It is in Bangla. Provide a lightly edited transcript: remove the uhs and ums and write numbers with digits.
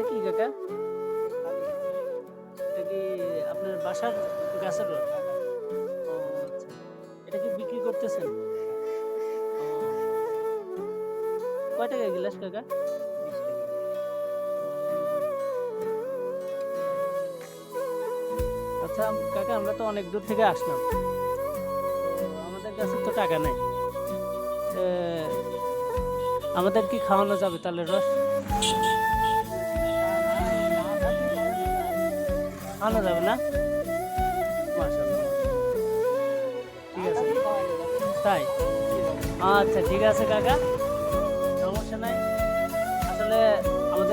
কি কাকা? এটা কি আপনার বাসার গাছের রস? ও আচ্ছা। এটা কি বিক্রি করতেছেন? ও কয় টাকা গ্লাস কাকা? আচ্ছা কাকা আমরা তো অনেক দূর থেকে আসলাম। তো আমাদের কাছে তো টাকা নাই। এ আমাদের কি খাওয়ানো যাবে তাহলে রস? খাওয়ানো যাবে না? মাশাআল্লাহ। ঠিক আছে। তাই? আচ্ছা ঠিক আছে কাকা।